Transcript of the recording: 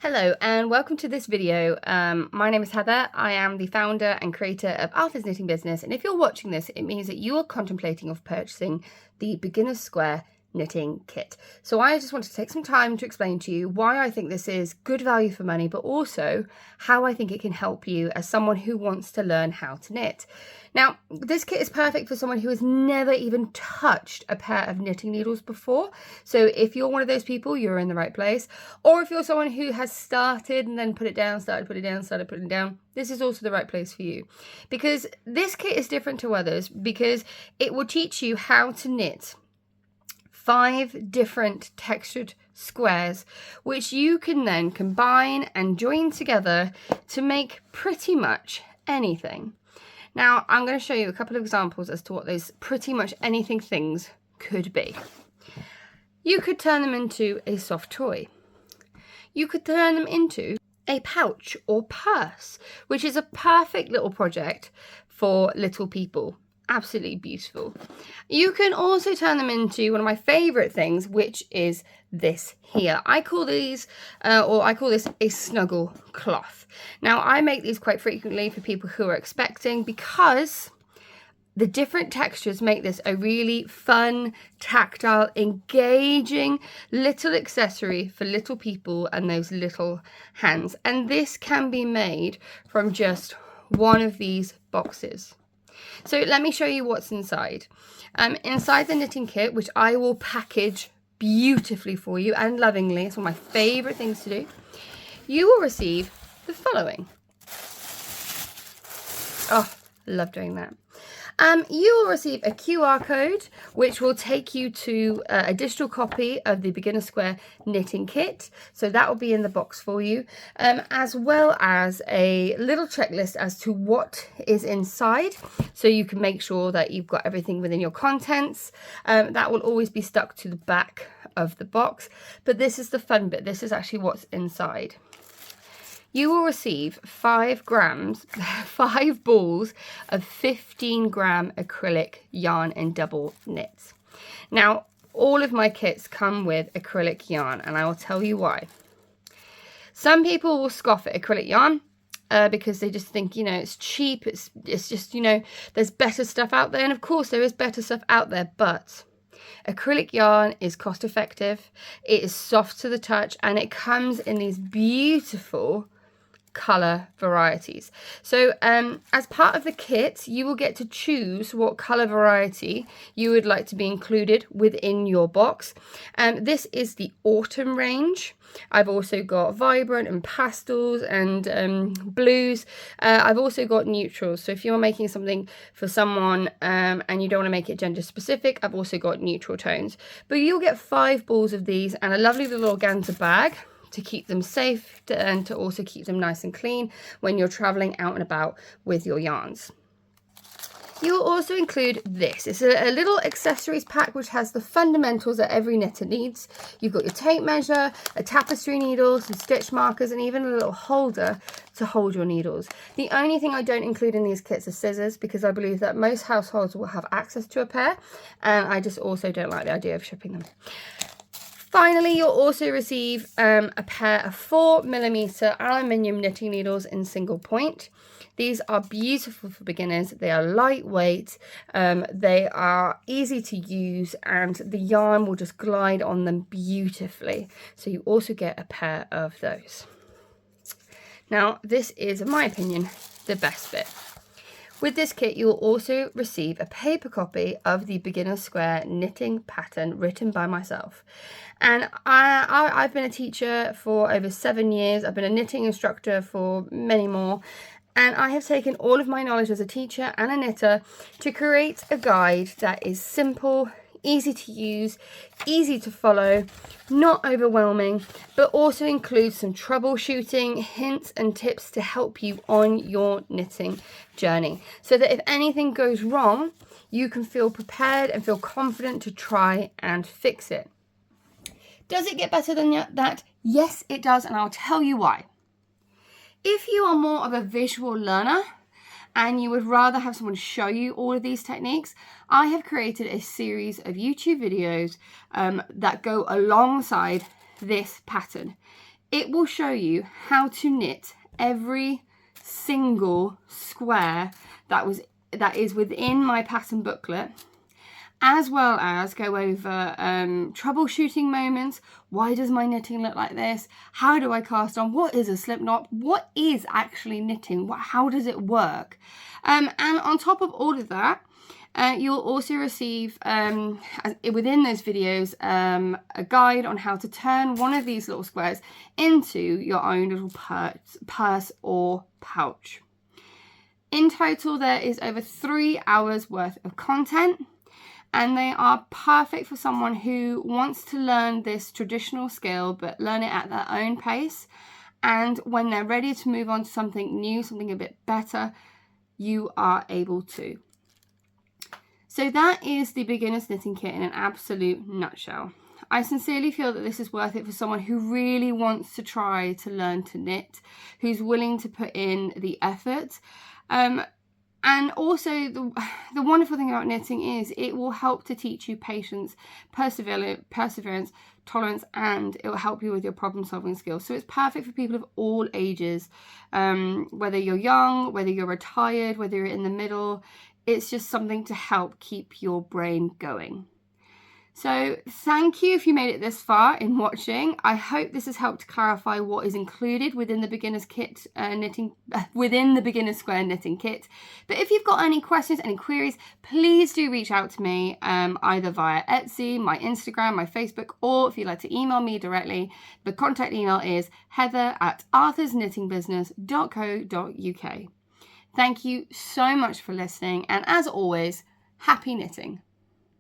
Hello and welcome to this video. My name is Heather. I am the founder and creator of Alpha's Knitting Business, and if you're watching this, it means that you are contemplating of purchasing the Beginner's Square knitting kit. So I just want to take some time to explain to you why I think this is good value for money, but also how I think it can help you as someone who wants to learn how to knit. Now, this kit is perfect for someone who has never even touched a pair of knitting needles before. So if you're one of those people, you're in the right place. Or if you're someone who has started and then put it down, started putting it down, this is also the right place for you. Because this kit is different to others because it will teach you how to knit 5 different textured squares, which you can then combine and join together to make pretty much anything. Now, I'm going to show you a couple of examples as to what those pretty much anything things could be. You could turn them into a soft toy. You could turn them into a pouch or purse, which is a perfect little project for little people. Absolutely beautiful. You can also turn them into one of my favorite things, which is this here. I call this a snuggle cloth. Now, I make these quite frequently for people who are expecting because the different textures make this a really fun, tactile, engaging little accessory for little people and those little hands. And this can be made from just one of these boxes. So let me show you what's inside. Inside the knitting kit, which I will package beautifully for you and lovingly, it's one of my favorite things to do, you will receive the following. Oh, love doing that. You will receive a QR code which will take you to a digital copy of the Beginner Square knitting kit. So that will be in the box for you, as well as a little checklist as to what is inside, so you can make sure that you've got everything within your contents. That will always be stuck to the back of the box, but this is the fun bit. This is actually what's inside. You will receive 5 balls of 15 gram acrylic yarn and double knits. Now, all of my kits come with acrylic yarn, and I will tell you why. Some people will scoff at acrylic yarn because they just think, it's cheap, it's just, there's better stuff out there. And of course, there is better stuff out there, but acrylic yarn is cost effective, it is soft to the touch, and it comes in these beautiful color varieties. So as part of the kit, you will get to choose what color variety you would like to be included within your box. This is the autumn range. I've also got vibrant and pastels and blues. I've also got neutrals. So if you're making something for someone and you don't want to make it gender specific, I've also got neutral tones. But you'll get 5 balls of these and a lovely little organza bag to keep them safe and to also keep them nice and clean when you're traveling out and about with your yarns. You will also include this. It's a little accessories pack which has the fundamentals that every knitter needs. You've got your tape measure, a tapestry needle, some stitch markers, and even a little holder to hold your needles. The only thing I don't include in these kits are scissors, because I believe that most households will have access to a pair, and I just also don't like the idea of shipping them. Finally, you'll also receive a pair of 4mm aluminium knitting needles in single point. These are beautiful for beginners. They are lightweight, they are easy to use, and the yarn will just glide on them beautifully. So you also get a pair of those. Now, this is, in my opinion, the best bit. With this kit, you will also receive a paper copy of the Beginner Square knitting pattern written by myself. And I've been a teacher for over 7 years. I've been a knitting instructor for many more. And I have taken all of my knowledge as a teacher and a knitter to create a guide that is simple, easy to use, easy to follow, not overwhelming, but also includes some troubleshooting, hints and tips to help you on your knitting journey, so that if anything goes wrong, you can feel prepared and feel confident to try and fix it. Does it get better than that? Yes, it does, and I'll tell you why. If you are more of a visual learner and you would rather have someone show you all of these techniques, I have created a series of YouTube videos that go alongside this pattern. It will show you how to knit every single square that is within my pattern booklet, as well as go over troubleshooting moments. Why does my knitting look like this? How do I cast on? What is a slip knot? What is actually knitting? How does it work? And on top of all of that, you'll also receive, within those videos, a guide on how to turn one of these little squares into your own little purse or pouch. In total, there is over 3 hours worth of content, and they are perfect for someone who wants to learn this traditional skill, but learn it at their own pace. And when they're ready to move on to something new, something a bit better, you are able to. So that is the beginner's knitting kit in an absolute nutshell. I sincerely feel that this is worth it for someone who really wants to try to learn to knit, who's willing to put in the effort. And also the wonderful thing about knitting is it will help to teach you patience, perseverance, tolerance, and it will help you with your problem solving skills. So it's perfect for people of all ages, whether you're young, whether you're retired, whether you're in the middle. It's just something to help keep your brain going. So thank you if you made it this far in watching. I hope this has helped clarify what is included within the beginner's kit within the beginner square knitting kit. But if you've got any questions, any queries, please do reach out to me either via Etsy, my Instagram, my Facebook, or if you'd like to email me directly, the contact email is heather@arthursknittingbusiness.co.uk. Thank you so much for listening, and as always, happy knitting.